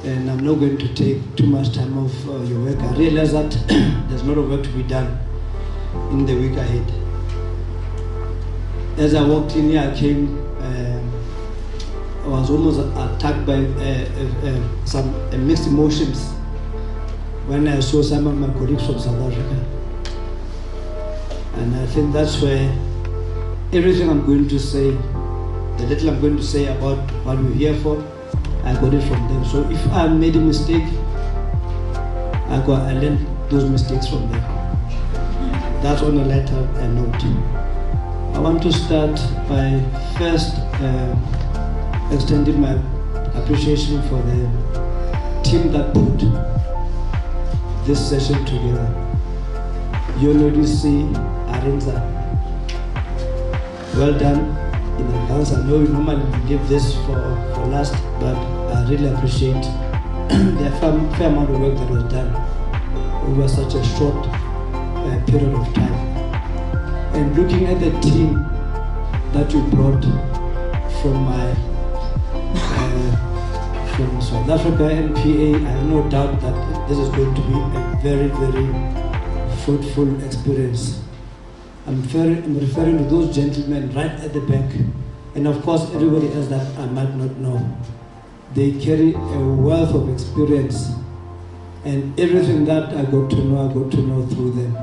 And I'm not going to take too much time of your work. I realize that there's a lot of work to be done in the week ahead. As I walked in here, I was almost attacked by some mixed emotions when I saw some of my colleagues from South Africa. And I think that's where everything I'm going to say, the little I'm going to say about what we're here for, I got it from them. So if I made a mistake, I learned those mistakes from them. That's on a lighter note. I want to start by first extending my appreciation for the team that put this session together. UNODC, Arinza. Well done in advance. I know we normally give this for last, but I really appreciate the fair amount of work that was done over such a short period of time. And looking at the team that you brought from South Africa and PA, I have no doubt that this is going to be a very, very fruitful experience. I'm referring to those gentlemen right at the back, and of course everybody else that I might not know. They carry a wealth of experience, and everything that I got to know through them,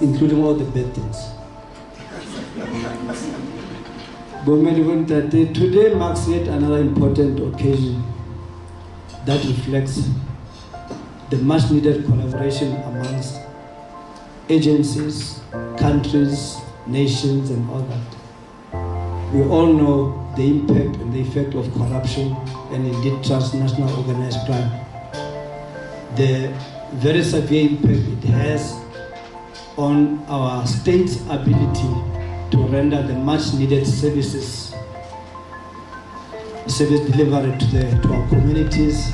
including all the bad things. Today marks yet another important occasion that reflects the much needed collaboration amongst agencies, countries, nations, and all that. We all know the impact and the effect of corruption and indeed transnational organized crime. The very severe impact it has on our state's ability to render the much needed service delivery to our communities,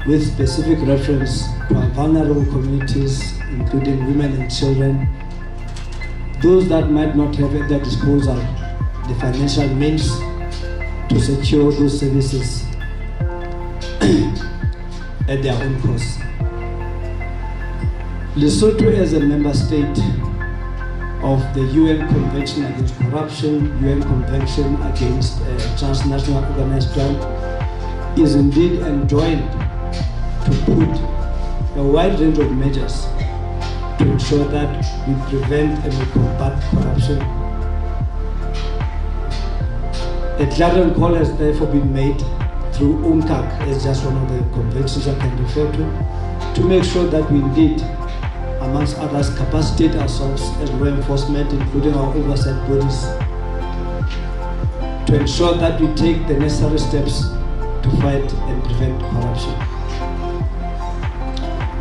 with specific reference to our vulnerable communities, including women and children, those that might not have at their disposal the financial means to secure those services at their own cost. Lesotho, as a member state of the UN Convention Against Corruption, UN Convention Against Transnational Organized Crime, is indeed enjoined to put a wide range of measures to ensure that we prevent and we combat corruption. A clarion call has therefore been made through UNCAC, as just one of the conventions I can refer to make sure that we indeed, amongst others, capacitate ourselves as law enforcement, including our oversight bodies, to ensure that we take the necessary steps to fight and prevent corruption.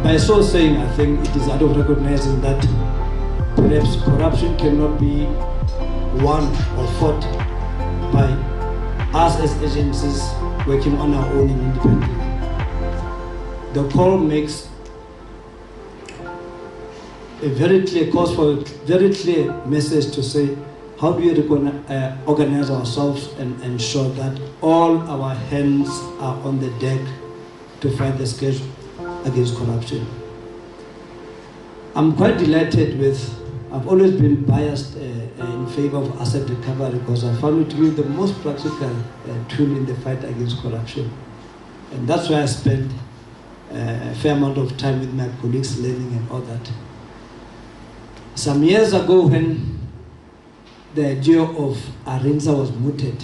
By so saying, I think it is out of recognizing that perhaps corruption cannot be won or fought by us as agencies working on our own independently. The call makes a very clear cause for a very clear message to say, how do we organize ourselves and ensure that all our hands are on the deck to fight the scourge against corruption. I'm quite delighted I've always been biased in favor of asset recovery because I found it to be the most practical tool in the fight against corruption. And that's why I spent a fair amount of time with my colleagues learning and all that. Some years ago when the idea of Arinza was mooted,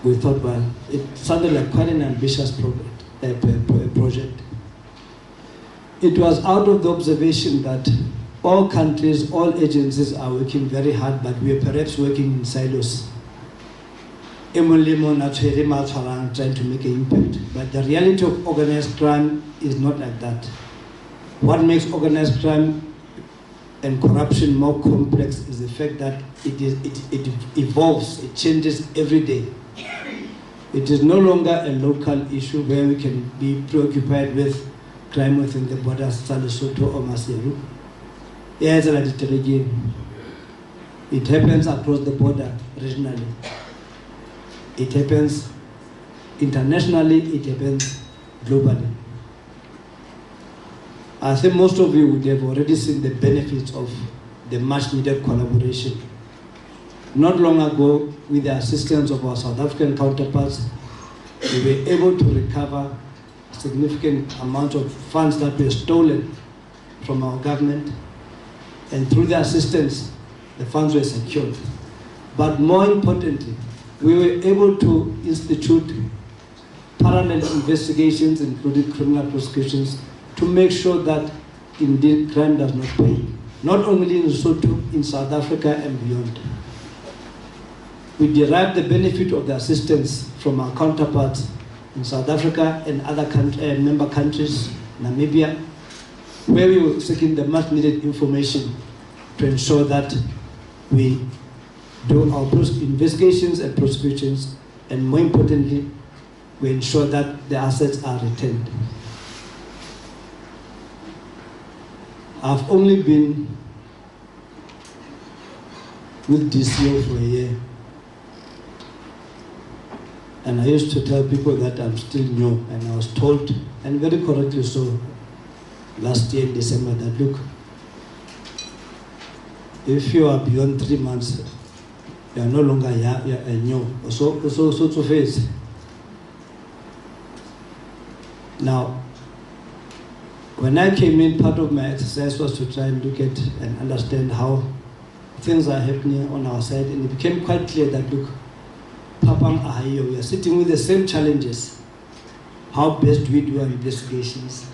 we thought, well, it sounded like quite an ambitious project. It was out of the observation that all countries, all agencies are working very hard, but we are perhaps working in silos. Trying to make an impact. But the reality of organized crime is not like that. What makes organized crime and corruption more complex is the fact that it evolves, it changes every day. It is no longer a local issue where we can be preoccupied with crime within the borders of Lesotho or Maseru. It happens across the border regionally. It happens internationally, it happens globally. I think most of you would have already seen the benefits of the much needed collaboration. Not long ago, with the assistance of our South African counterparts, we were able to recover a significant amount of funds that were stolen from our government, and through the assistance, the funds were secured. But more importantly, we were able to institute parallel investigations, including criminal prosecutions, to make sure that indeed crime does not pay, not only in Lesotho, in South Africa and beyond. We derive the benefit of the assistance from our counterparts in South Africa and other member countries, Namibia, where we were seeking the much needed information to ensure that we do our investigations and prosecutions, and more importantly, we ensure that the assets are retained. I've only been with DCO for a year, and I used to tell people that I'm still new, and I was told, and very correctly so, last year in December, that look, if you are beyond 3 months, you are no longer new. So face. Now, when I came in, part of my exercise was to try and look at and understand how things are happening on our side, and it became quite clear that, look, Papam Ahayo, we are sitting with the same challenges. How best do we do our investigations?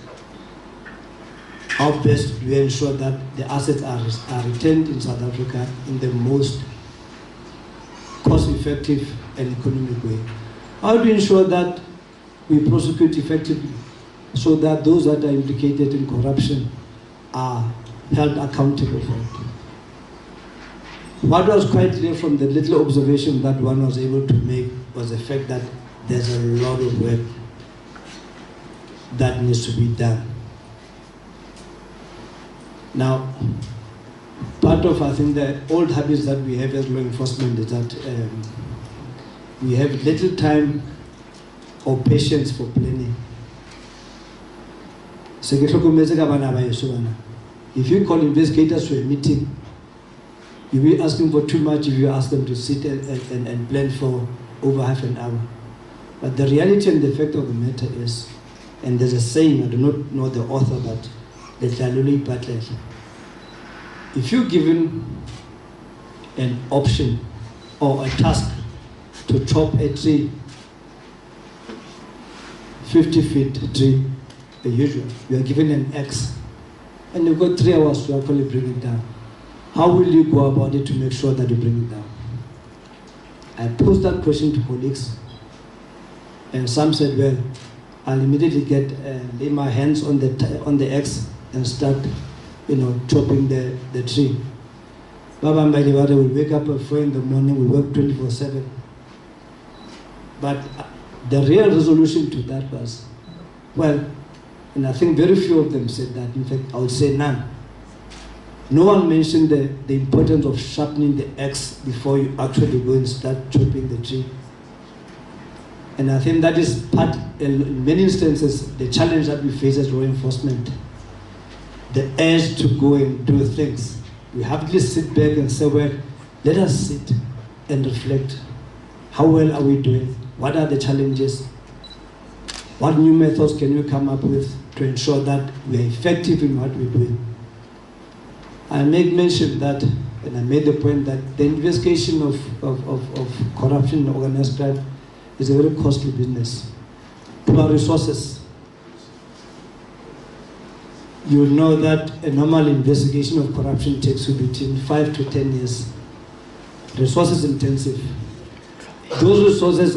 How best do we ensure that the assets are retained in South Africa in the most cost-effective and economic way? How do we ensure that we prosecute effectively so that those that are implicated in corruption are held accountable for it? What was quite clear from the little observation that one was able to make was the fact that there's a lot of work that needs to be done. Now, part of, I think, the old habits that we have as law enforcement is that we have little time or patience for planning. If you call investigators to a meeting, you'll be asking for too much if you ask them to sit and plan for over half an hour. But the reality and the fact of the matter is, and there's a saying, I do not know the author, but if you're given an option or a task to chop a tree, 50 feet tree, the usual, you are given an axe, and you've got 3 hours to actually bring it down. How will you go about it to make sure that you bring it down? I posed that question to colleagues, and some said, well, I'll immediately lay my hands on the axe and start, chopping the tree. Baba Mbaliware will wake up at 4 in the morning, we work 24/7. But the real resolution to that was, well, and I think very few of them said that. In fact, I would say none. No one mentioned the importance of sharpening the axe before you actually go and start chopping the tree. And I think that is part, in many instances, the challenge that we face as law enforcement. The urge to go and do things. We have to sit back and say, well, let us sit and reflect. How well are we doing? What are the challenges? What new methods can we come up with to ensure that we are effective in what we're doing? I made mention that, and I made the point that the investigation of corruption and organized crime is a very costly business. Poor resources. You will know that a normal investigation of corruption takes you between 5 to 10 years. Resources intensive. Those resources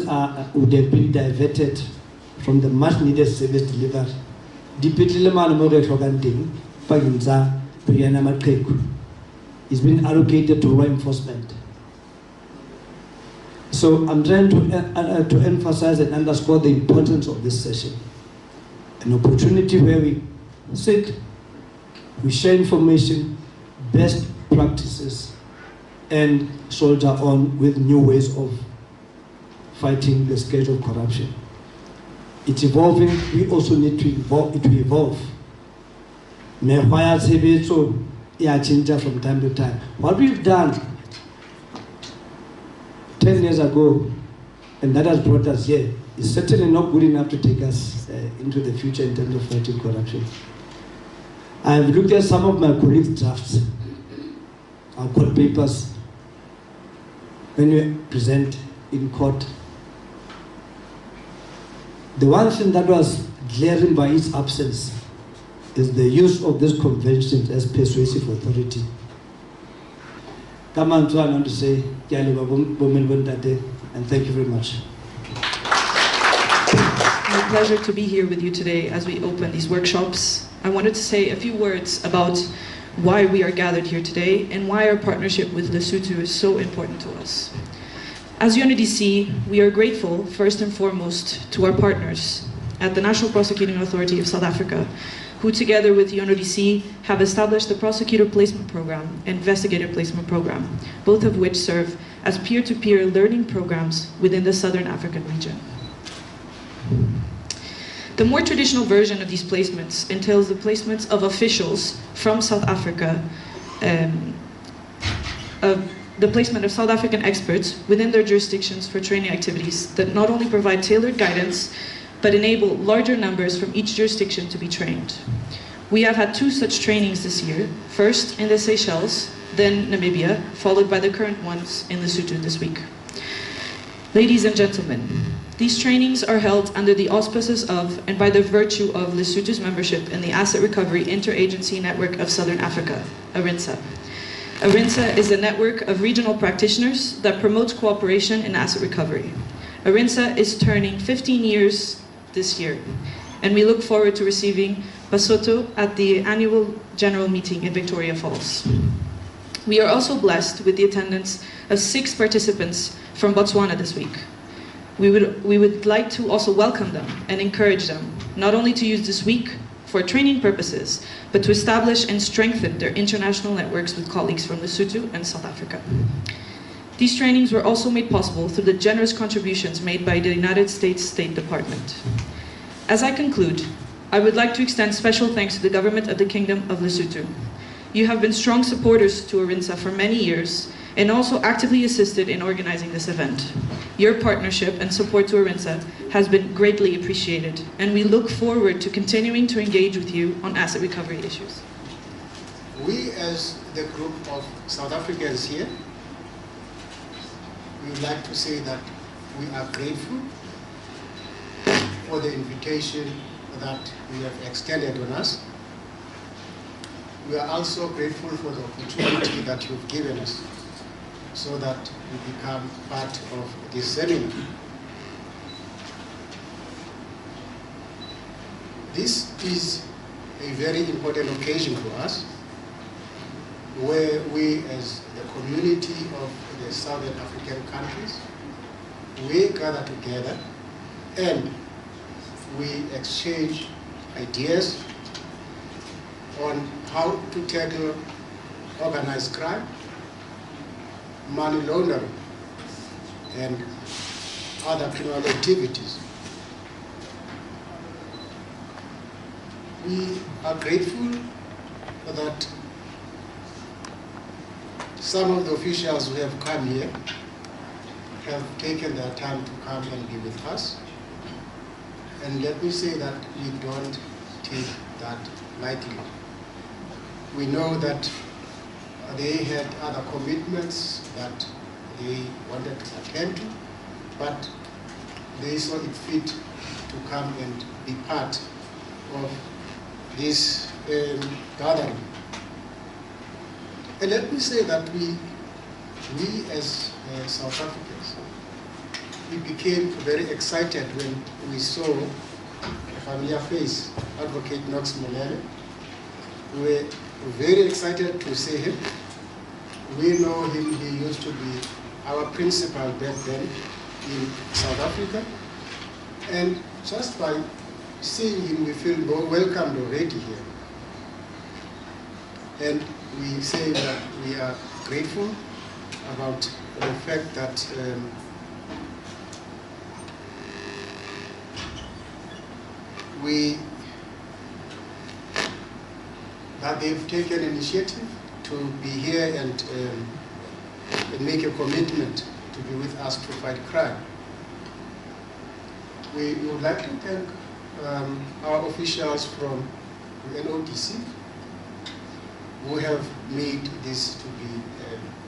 would have been diverted from the much needed service delivery. It's been allocated to law enforcement. So I'm trying to emphasize and underscore the importance of this session. An opportunity where we sit, we share information, best practices, and soldier on with new ways of fighting the scourge of corruption. It's evolving, we also need to evolve. Mekgwa ya tshebetso ya change from time to time. What we've done 10 years ago, and that has brought us here, is certainly not good enough to take us into the future in terms of fighting corruption. I've looked at some of my colleagues' drafts, our court papers, when we present in court. The one thing that was glaring by its absence is the use of these conventions as persuasive authority. Come on, so I want to say, and thank you very much. It's a pleasure to be here with you today as we open these workshops. I wanted to say a few words about why we are gathered here today and why our partnership with Lesotho is so important to us. As UNODC, we are grateful first and foremost to our partners at the National Prosecuting Authority of South Africa, who together with UNODC have established the Prosecutor Placement Program and Investigator Placement Program, both of which serve as peer-to-peer learning programs within the Southern African region. The more traditional version of these placements entails the placements of officials from South Africa, the placement of South African experts within their jurisdictions for training activities that not only provide tailored guidance, but enable larger numbers from each jurisdiction to be trained. We have had 2 such trainings this year, first in the Seychelles, then Namibia, followed by the current ones in Lesotho this week. Ladies and gentlemen, these trainings are held under the auspices of and by the virtue of Lesotho's membership in the Asset Recovery Interagency Network of Southern Africa, ARINSA. ARINSA is a network of regional practitioners that promotes cooperation in asset recovery. ARINSA is turning 15 years this year, and we look forward to receiving Lesotho at the annual general meeting in Victoria Falls. We are also blessed with the attendance of 6 participants from Botswana this week. We would like to also welcome them and encourage them not only to use this week for training purposes, but to establish and strengthen their international networks with colleagues from Lesotho and South Africa. These trainings were also made possible through the generous contributions made by the United States State Department. As I conclude, I would like to extend special thanks to the government of the Kingdom of Lesotho. You have been strong supporters to ARINSA for many years and also actively assisted in organizing this event. Your partnership and support to ARINSA has been greatly appreciated, and we look forward to continuing to engage with you on asset recovery issues. We, as the group of South Africans here, we would like to say that we are grateful for the invitation that you have extended on us. We are also grateful for the opportunity that you've given us so that we become part of this seminar. This is a very important occasion for us, where we, as the community of the Southern African countries, we gather together and we exchange ideas on how to tackle organized crime, money laundering, and other criminal activities. We are grateful that some of the officials who have come here have taken their time to come and be with us. And let me say that we don't take that lightly. We know that they had other commitments that they wanted to attend to, but they saw it fit to come and be part of this gathering. And let me say that we as South Africans, we became very excited when we saw a familiar face, Advocate Knox Molele. We were very excited to see him. We know him, he used to be our principal back then in South Africa. And just by seeing him, we feel more welcomed already here. And we say that we are grateful about the fact that they've taken initiative to be here and make a commitment to be with us to fight crime. We would like to thank our officials from the NODC who have made this to be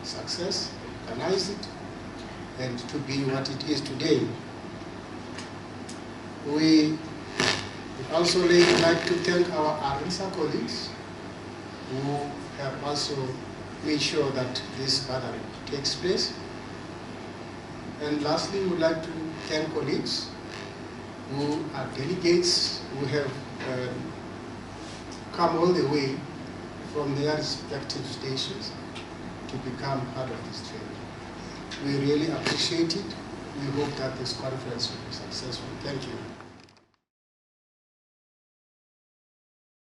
a success, organized it, and to be what it is today. We would also like to thank our ARINSA colleagues who have also made sure that this gathering takes place. And lastly, we would like to thank colleagues who are delegates who have come all the way from their respective stations to become part of this training. We really appreciate it. We hope that this conference will be successful. Thank you.